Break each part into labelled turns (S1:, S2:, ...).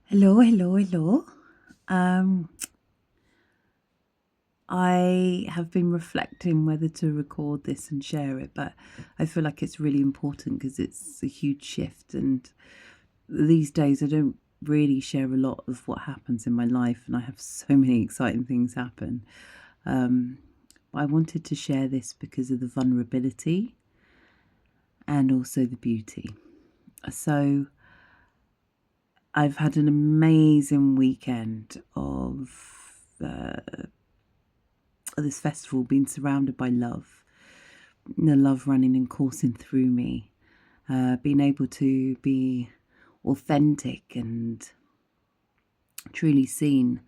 S1: Hello, hello, hello. Um, I have been reflecting whether to record this and share it, but I feel like it's really important because it's a huge shift. And these days, I don't really share a lot of what happens in my life, and I have so many exciting things happen. But I wanted to share this because of the vulnerability and also the beauty. So, I've had an amazing weekend of this festival, being surrounded by love, the love running and coursing through me, being able to be authentic and truly seen,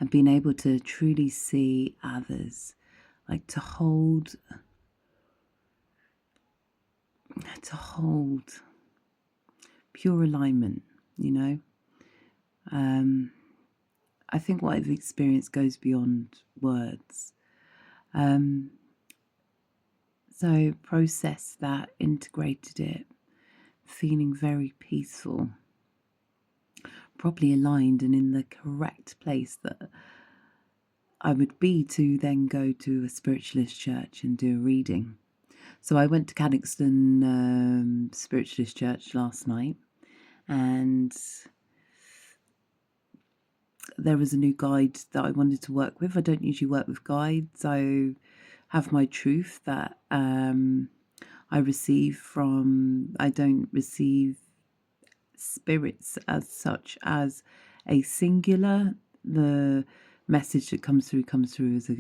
S1: and being able to truly see others, like to hold pure alignment, you know. I think what I've experienced goes beyond words. So processed that, integrated it, feeling very peaceful, properly aligned and in the correct place that I would be to then go to a spiritualist church and do a reading. So I went to Cadoxton Spiritualist Church last night, and there was a new guide that I wanted to work with. I don't usually work with guides. I have my truth that I receive from. I don't receive spirits as such as a singular. The message that comes through as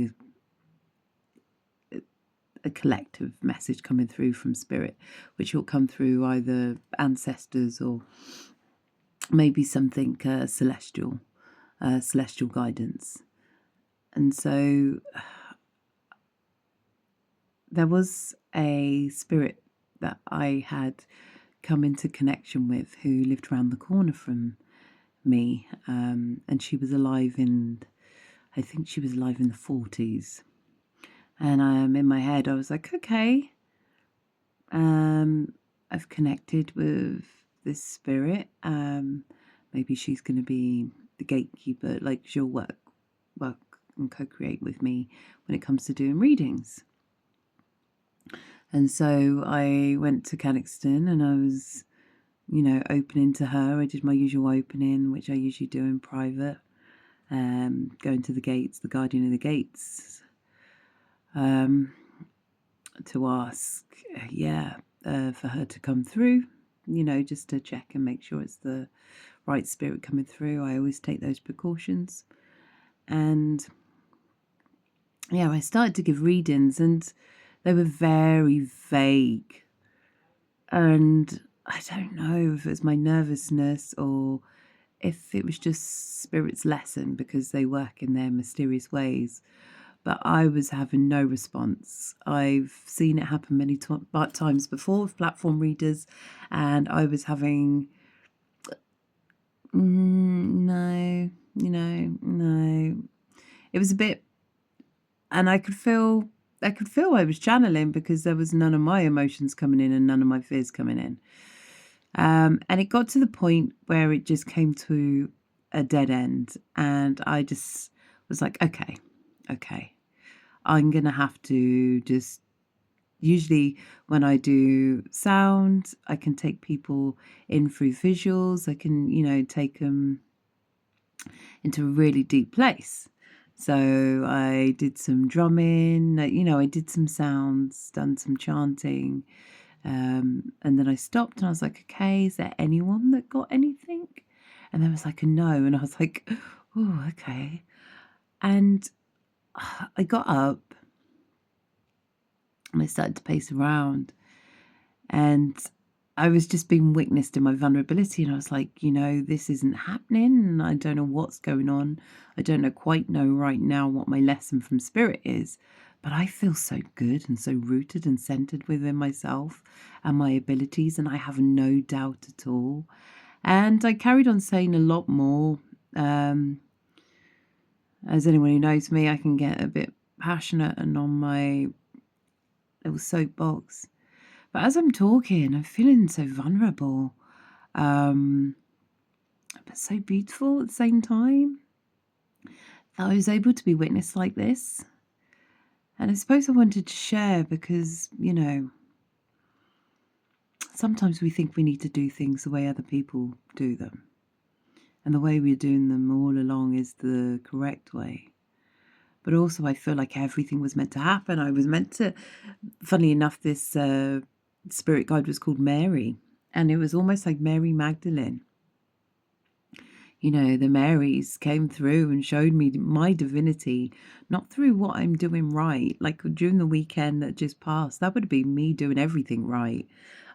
S1: a collective message coming through from spirit, which will come through either ancestors or maybe something celestial guidance. And so there was a spirit that I had come into connection with who lived around the corner from me, and she was alive in, I think she was alive in the 40s. And in my head, I was like, okay, I've connected with this spirit. Maybe she's going to be the gatekeeper, like she'll work and co-create with me when it comes to doing readings. And so I went to Cadoxton and I was, opening to her. I did my usual opening, which I usually do in private, going to the gates, the guardian of the gates, to ask, for her to come through, just to check and make sure it's the right spirit coming through. I always take those precautions. And I started to give readings, and they were very vague. And I don't know if it was my nervousness or if it was just spirit's lesson, because they work in their mysterious ways. But I was having no response. I've seen it happen many times before with platform readers, and I was having no. It was a bit, and I could feel I was channeling, because there was none of my emotions coming in and none of my fears coming in. And it got to the point where it just came to a dead end, and I just was like, okay, I'm going to have to just, usually when I do sound, I can take people in through visuals. I can, take them into a really deep place. So I did some drumming, I did some sounds, done some chanting. And then I stopped and I was like, okay, is there anyone that got anything? And there was like a no. And I was like, oh, okay. And I got up and I started to pace around, and I was just being witnessed in my vulnerability. And I was like, this isn't happening. And I don't know what's going on. I don't quite know right now what my lesson from spirit is. But I feel so good and so rooted and centered within myself and my abilities. And I have no doubt at all. And I carried on saying a lot more. As anyone who knows me, I can get a bit passionate and on my little soapbox. But as I'm talking, I'm feeling so vulnerable. But so beautiful at the same time that I was able to be witnessed like this. And I suppose I wanted to share because, sometimes we think we need to do things the way other people do them. And the way we're doing them all along is the correct way. But also I feel like everything was meant to happen. I was meant to, funnily enough, this spirit guide was called Mary. And it was almost like Mary Magdalene. The Marys came through and showed me my divinity, not through what I'm doing right. Like during the weekend that just passed, that would be me doing everything right.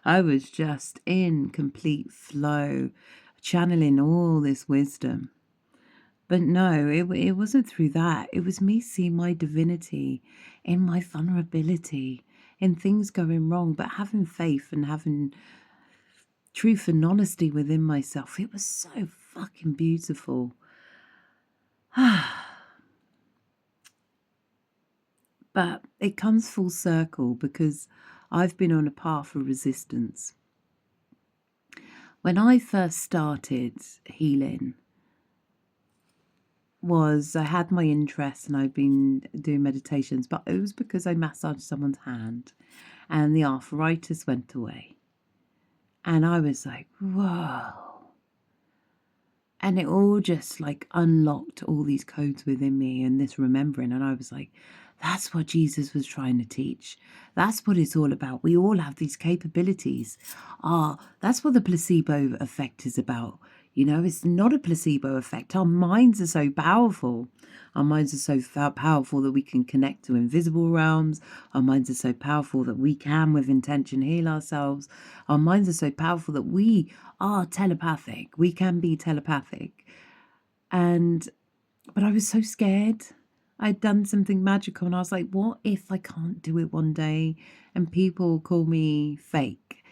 S1: I was just in complete flow, channeling all this wisdom. But no, it wasn't through that. It was me seeing my divinity in my vulnerability, in things going wrong, but having faith and having truth and honesty within myself. It was so fucking beautiful. But it comes full circle because I've been on a path of resistance. When I first started healing, I had my interest and I'd been doing meditations, but it was because I massaged someone's hand and the arthritis went away. And I was like, whoa. And it all just like unlocked all these codes within me and this remembering. And I was like, that's what Jesus was trying to teach. That's what it's all about. We all have these capabilities. That's what the placebo effect is about. It's not a placebo effect. Our minds are so powerful. Our minds are so powerful that we can connect to invisible realms. Our minds are so powerful that we can, with intention, heal ourselves. Our minds are so powerful that we are telepathic. We can be telepathic. But I was so scared. I'd done something magical and I was like, what if I can't do it one day and people call me fake?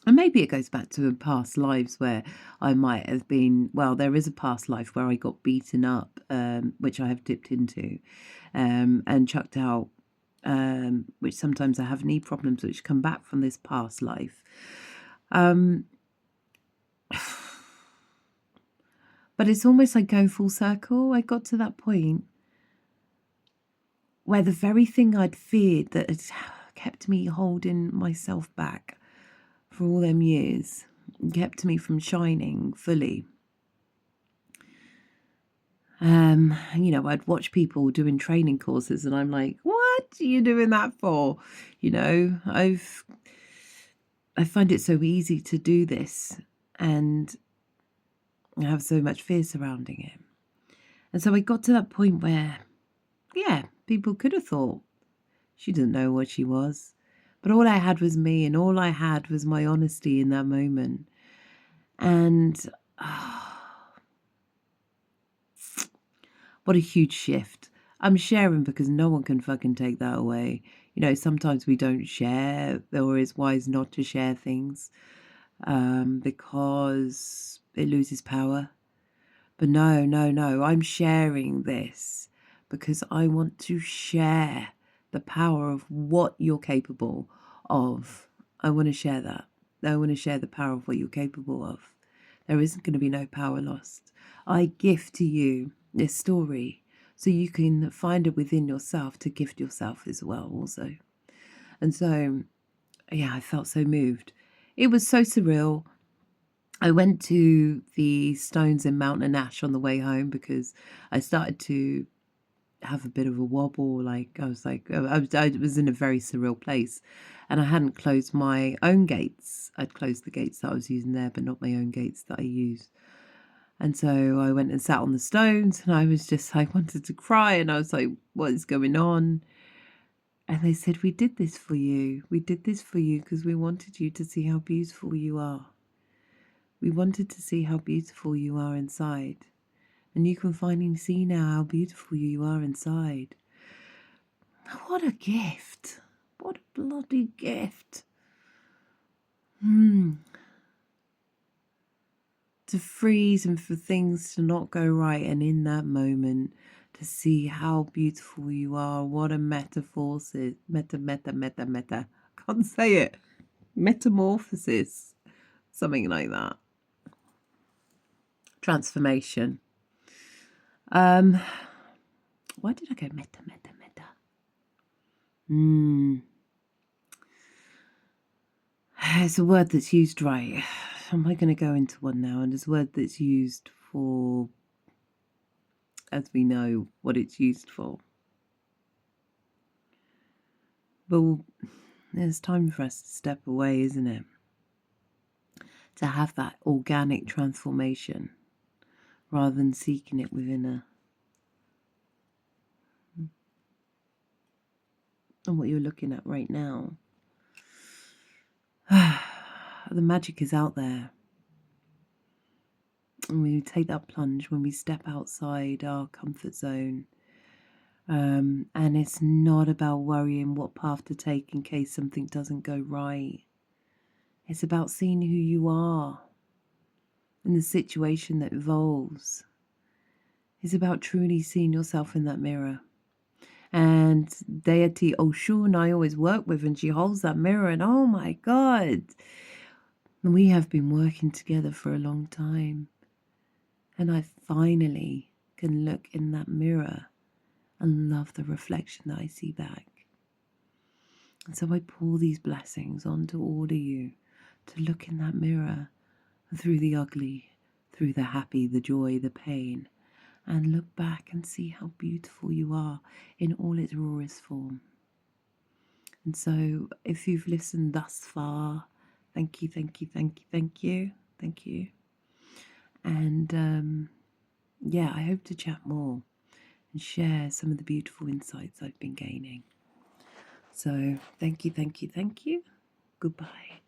S1: And maybe it goes back to past lives where I might have been, there is a past life where I got beaten up, which I have dipped into, and chucked out, which sometimes I have knee problems which come back from this past life. But it's almost like going full circle. I got to that point where the very thing I'd feared that had kept me holding myself back for all them years, kept me from shining fully. I'd watch people doing training courses and I'm like, what are you doing that for? I find it so easy to do this and I have so much fear surrounding it. And so I got to that point where, people could have thought she didn't know what she was. But all I had was me and all I had was my honesty in that moment. And what a huge shift. I'm sharing because no one can fucking take that away. Sometimes we don't share or it's wise not to share things because it loses power. But no, I'm sharing this because I want to share the power of what you're capable of. I want to share that. I want to share the power of what you're capable of. There isn't going to be no power lost. I gift to you this story so you can find it within yourself to gift yourself as well also. And so, I felt so moved. It was so surreal. I went to the stones in Mountain Ash on the way home because I started to have a bit of a wobble. I was in a very surreal place and I hadn't closed my own gates. I'd closed the gates that I was using there, but not my own gates that I use. And so I went and sat on the stones and I was just, I wanted to cry and I was like, what is going on? And they said, we did this for you. We did this for you because we wanted you to see how beautiful you are. We wanted to see how beautiful you are inside. And you can finally see now how beautiful you are inside. What a gift. What a bloody gift. To freeze and for things to not go right. And in that moment, to see how beautiful you are. What a metamorphosis. Meta. Can't say it. Metamorphosis. Something like that. transformation. Why did I go meta? It's a word that's used right. Am I going to go into one now? And it's a word that's used for, as we know, what it's used for. But it's time for us to step away, isn't it? To have that organic transformation rather than seeking it within and what you're looking at right now. The magic is out there. And when we take that plunge, when we step outside our comfort zone, and it's not about worrying what path to take in case something doesn't go right. It's about seeing who you are in the situation that evolves. It's about truly seeing yourself in that mirror. And deity Oshun I always work with, and she holds that mirror, and oh my God, we have been working together for a long time. And I finally can look in that mirror and love the reflection that I see back. And so I pour these blessings on to order you to look in that mirror through the ugly, through the happy, the joy, the pain, and look back and see how beautiful you are in all its rawest form. And so if you've listened thus far, thank you. And I hope to chat more and share some of the beautiful insights I've been gaining. So thank you. Goodbye.